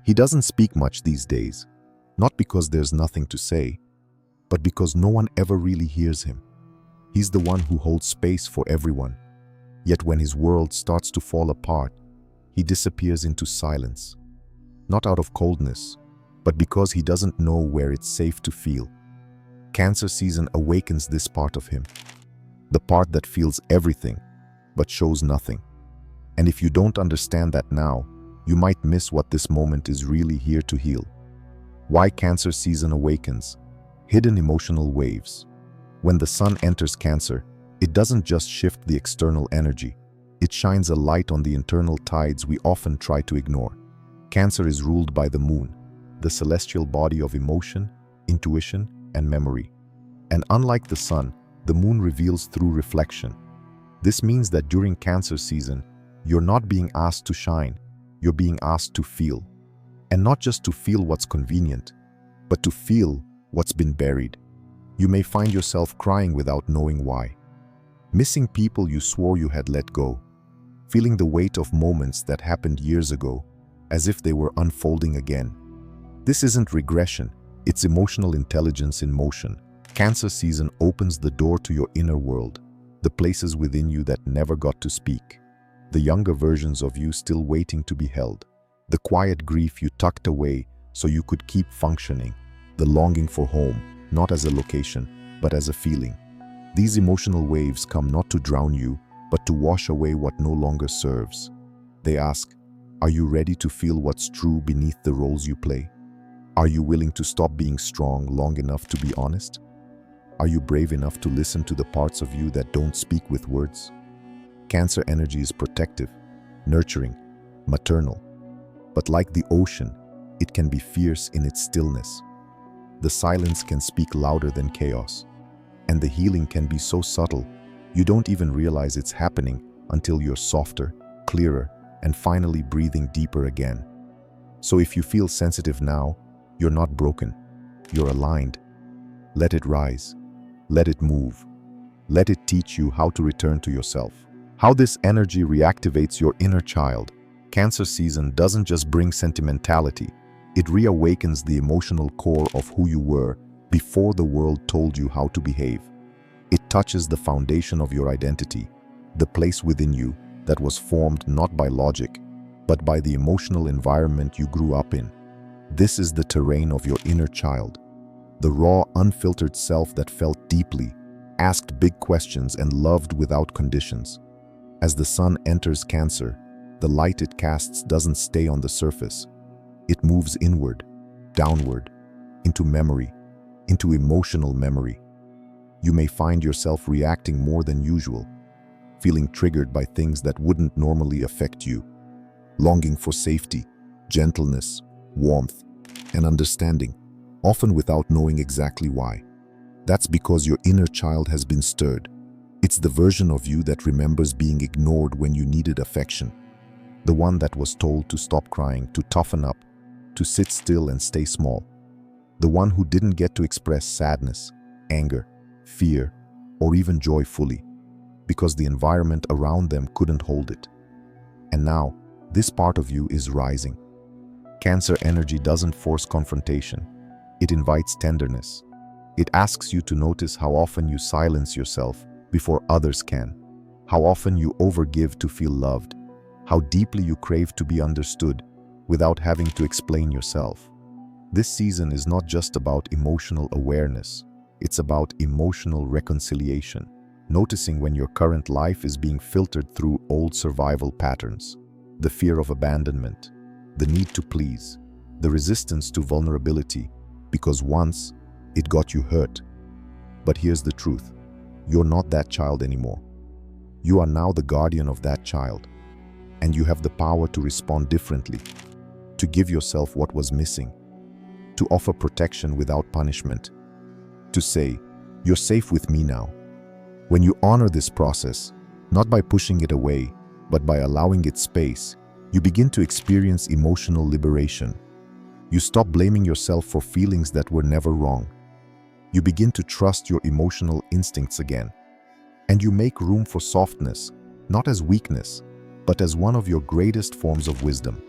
He doesn't speak much these days, not because there's nothing to say, but because no one ever really hears him. He's the one who holds space for everyone. Yet when his world starts to fall apart, he disappears into silence. Not out of coldness, but because he doesn't know where it's safe to feel. Cancer season awakens this part of him, the part that feels everything, but shows nothing. And if you don't understand that now, you might miss what this moment is really here to heal. Why Cancer season awakens? Hidden emotional waves. When the sun enters Cancer, it doesn't just shift the external energy. It shines a light on the internal tides we often try to ignore. Cancer is ruled by the moon, the celestial body of emotion, intuition, and memory. And unlike the sun, the moon reveals through reflection. This means that during Cancer season, you're not being asked to shine, you're being asked to feel. And not just to feel what's convenient, but to feel what's been buried. You may find yourself crying without knowing why. Missing people you swore you had let go. Feeling the weight of moments that happened years ago, as if they were unfolding again. This isn't regression, it's emotional intelligence in motion. Cancer season opens the door to your inner world, the places within you that never got to speak. The younger versions of you still waiting to be held. The quiet grief you tucked away so you could keep functioning. The longing for home, not as a location, but as a feeling. These emotional waves come not to drown you, but to wash away what no longer serves. They ask, are you ready to feel what's true beneath the roles you play? Are you willing to stop being strong long enough to be honest? Are you brave enough to listen to the parts of you that don't speak with words? Cancer energy is protective, nurturing, maternal. But like the ocean, it can be fierce in its stillness. The silence can speak louder than chaos. And the healing can be so subtle, you don't even realize it's happening until you're softer, clearer, and finally breathing deeper again. So if you feel sensitive now, you're not broken. You're aligned. Let it rise. Let it move. Let it teach you how to return to yourself. How this energy reactivates your inner child. Cancer season doesn't just bring sentimentality. It reawakens the emotional core of who you were before the world told you how to behave. It touches the foundation of your identity, the place within you that was formed not by logic, but by the emotional environment you grew up in. This is the terrain of your inner child, the raw, unfiltered self that felt deeply, asked big questions, and loved without conditions. As the sun enters Cancer, the light it casts doesn't stay on the surface. It moves inward, downward, into memory, into emotional memory. You may find yourself reacting more than usual, feeling triggered by things that wouldn't normally affect you, longing for safety, gentleness, warmth, and understanding, often without knowing exactly why. That's because your inner child has been stirred. It's the version of you that remembers being ignored when you needed affection, the one that was told to stop crying, to toughen up, to sit still and stay small, the one who didn't get to express sadness, anger, fear, or even joy fully, because the environment around them couldn't hold it. And now, this part of you is rising. Cancer energy doesn't force confrontation. It invites tenderness. It asks you to notice how often you silence yourself before others can, how often you overgive to feel loved, how deeply you crave to be understood without having to explain yourself. This season is not just about emotional awareness. It's about emotional reconciliation, noticing when your current life is being filtered through old survival patterns, the fear of abandonment, the need to please, the resistance to vulnerability, because once it got you hurt. But here's the truth. You're not that child anymore. You are now the guardian of that child, and you have the power to respond differently, to give yourself what was missing, to offer protection without punishment, to say, you're safe with me now. When you honor this process, not by pushing it away, but by allowing it space, you begin to experience emotional liberation. You stop blaming yourself for feelings that were never wrong. You begin to trust your emotional instincts again. And you make room for softness, not as weakness, but as one of your greatest forms of wisdom.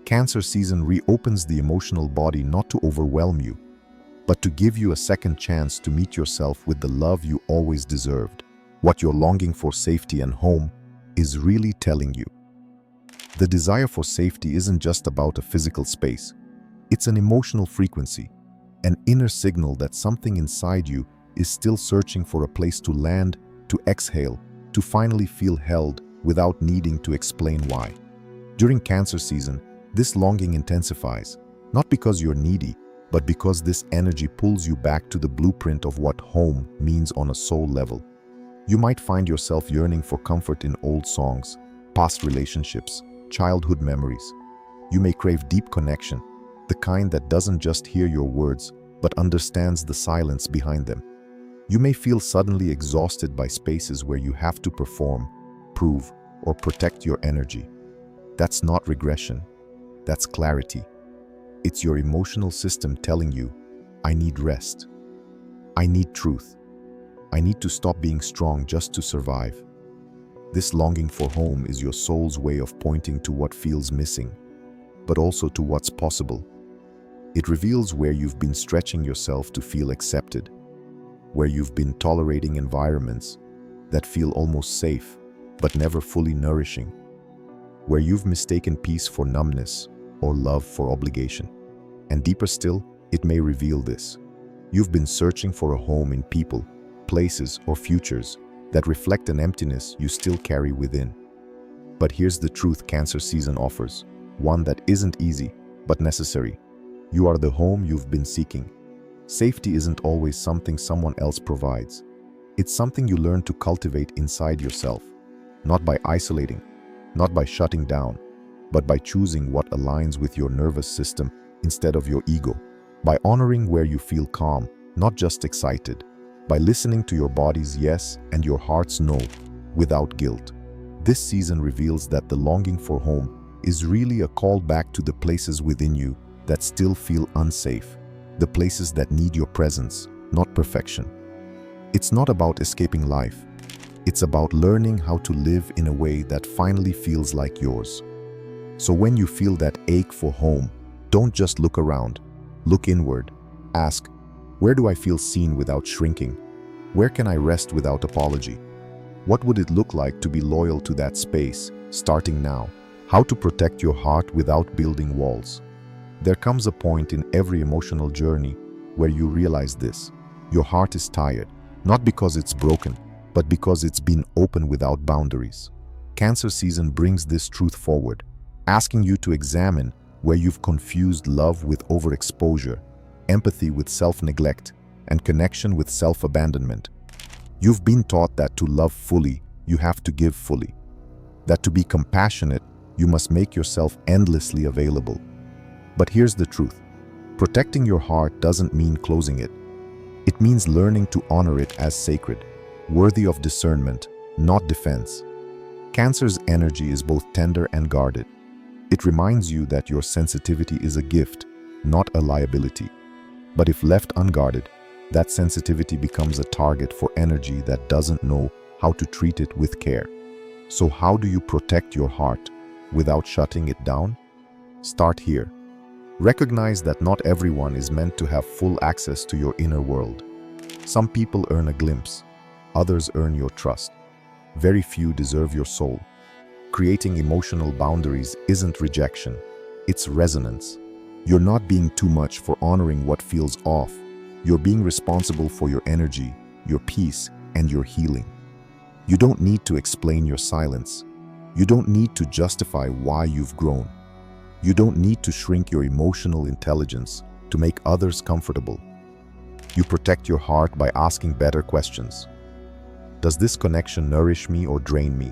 Cancer season reopens the emotional body not to overwhelm you, but to give you a second chance to meet yourself with the love you always deserved. What you're longing for, safety and home, is really telling you. The desire for safety isn't just about a physical space. It's an emotional frequency, an inner signal that something inside you is still searching for a place to land, to exhale, to finally feel held without needing to explain why. During Cancer season, this longing intensifies, not because you're needy, but because this energy pulls you back to the blueprint of what home means on a soul level. You might find yourself yearning for comfort in old songs, past relationships, childhood memories. You may crave deep connection, the kind that doesn't just hear your words, but understands the silence behind them. You may feel suddenly exhausted by spaces where you have to perform, prove, or protect your energy. That's not regression, that's clarity. It's your emotional system telling you, I need rest. I need truth. I need to stop being strong just to survive. This longing for home is your soul's way of pointing to what feels missing, but also to what's possible. It reveals where you've been stretching yourself to feel accepted, where you've been tolerating environments that feel almost safe, but never fully nourishing, where you've mistaken peace for numbness or love for obligation. And deeper still, it may reveal this. You've been searching for a home in people, places, or futures that reflect an emptiness you still carry within. But here's the truth Cancer season offers, one that isn't easy, but necessary. You are the home you've been seeking. Safety isn't always something someone else provides. It's something you learn to cultivate inside yourself, not by isolating, not by shutting down, but by choosing what aligns with your nervous system instead of your ego, by honoring where you feel calm, not just excited, by listening to your body's yes and your heart's no without guilt. This season reveals that the longing for home is really a call back to the places within you that still feel unsafe, the places that need your presence, not perfection. It's not about escaping life. It's about learning how to live in a way that finally feels like yours. So when you feel that ache for home, don't just look around. Look inward. Ask, where do I feel seen without shrinking? Where can I rest without apology? What would it look like to be loyal to that space, starting now? How to protect your heart without building walls. There comes a point in every emotional journey where you realize this. Your heart is tired, not because it's broken, but because it's been open without boundaries. Cancer season brings this truth forward, asking you to examine where you've confused love with overexposure, empathy with self-neglect, and connection with self-abandonment. You've been taught that to love fully, you have to give fully. That to be compassionate, you must make yourself endlessly available. But here's the truth. Protecting your heart doesn't mean closing it. It means learning to honor it as sacred, worthy of discernment, not defense. Cancer's energy is both tender and guarded. It reminds you that your sensitivity is a gift, not a liability. But if left unguarded, that sensitivity becomes a target for energy that doesn't know how to treat it with care. So how do you protect your heart without shutting it down? Start here. Recognize that not everyone is meant to have full access to your inner world. Some people earn a glimpse, others earn your trust. Very few deserve your soul. Creating emotional boundaries isn't rejection, it's resonance. You're not being too much for honoring what feels off. You're being responsible for your energy, your peace, and your healing. You don't need to explain your silence. You don't need to justify why you've grown. You don't need to shrink your emotional intelligence to make others comfortable. You protect your heart by asking better questions. Does this connection nourish me or drain me?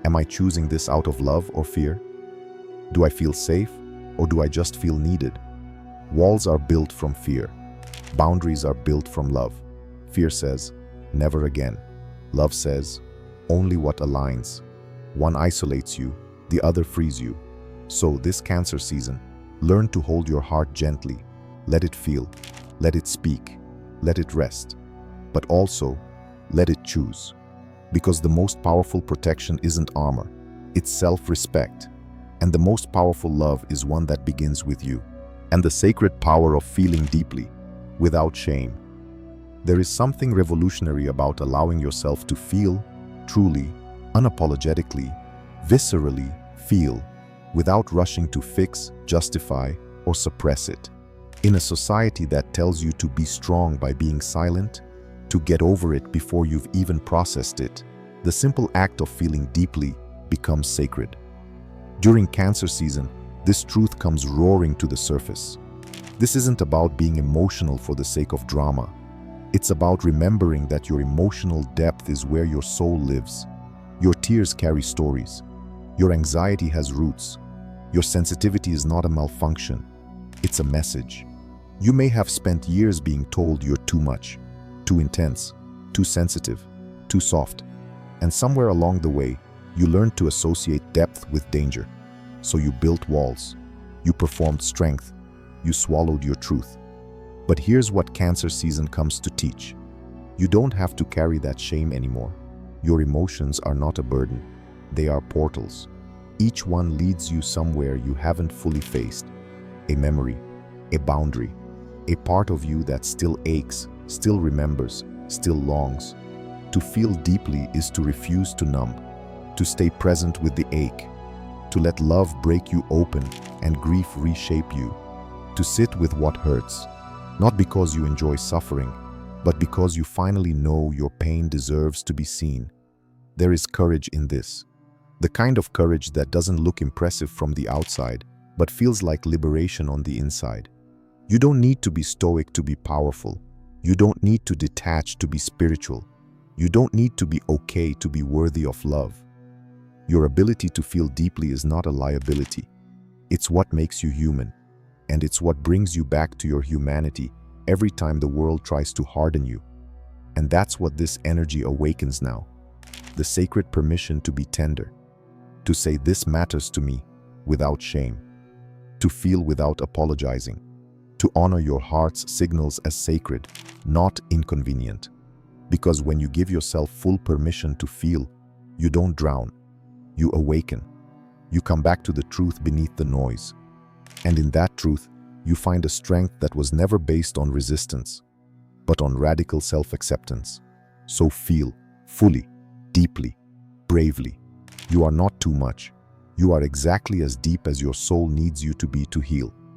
Am I choosing this out of love or fear? Do I feel safe or do I just feel needed? Walls are built from fear. Boundaries are built from love. Fear says, never again. Love says, only what aligns. One isolates you, the other frees you. So this Cancer season, learn to hold your heart gently. Let it feel, let it speak, let it rest. But also, let it choose. Because the most powerful protection isn't armor, it's self-respect. And the most powerful love is one that begins with you. And the sacred power of feeling deeply, without shame. There is something revolutionary about allowing yourself to feel, truly, unapologetically, viscerally feel, without rushing to fix, justify, or suppress it. In a society that tells you to be strong by being silent, to get over it before you've even processed it, the simple act of feeling deeply becomes sacred. During Cancer season, this truth comes roaring to the surface. This isn't about being emotional for the sake of drama. It's about remembering that your emotional depth is where your soul lives. Your tears carry stories. Your anxiety has roots. Your sensitivity is not a malfunction. It's a message. You may have spent years being told you're too much, too intense, too sensitive, too soft. And somewhere along the way, you learned to associate depth with danger. So you built walls. You performed strength. You swallowed your truth. But here's what Cancer season comes to teach. You don't have to carry that shame anymore. Your emotions are not a burden. They are portals. Each one leads you somewhere you haven't fully faced. A memory, a boundary, a part of you that still aches, still remembers, still longs. To feel deeply is to refuse to numb, to stay present with the ache, to let love break you open and grief reshape you, to sit with what hurts, not because you enjoy suffering, but because you finally know your pain deserves to be seen. There is courage in this. The kind of courage that doesn't look impressive from the outside, but feels like liberation on the inside. You don't need to be stoic to be powerful. You don't need to detach to be spiritual. You don't need to be okay to be worthy of love. Your ability to feel deeply is not a liability. It's what makes you human. And it's what brings you back to your humanity every time the world tries to harden you. And that's what this energy awakens now. The sacred permission to be tender. To say this matters to me without shame. To feel without apologizing. To honor your heart's signals as sacred, not inconvenient. Because when you give yourself full permission to feel, you don't drown. You awaken. You come back to the truth beneath the noise. And in that truth, you find a strength that was never based on resistance, but on radical self-acceptance. So feel, fully, deeply, bravely. You are not too much. You are exactly as deep as your soul needs you to be to heal.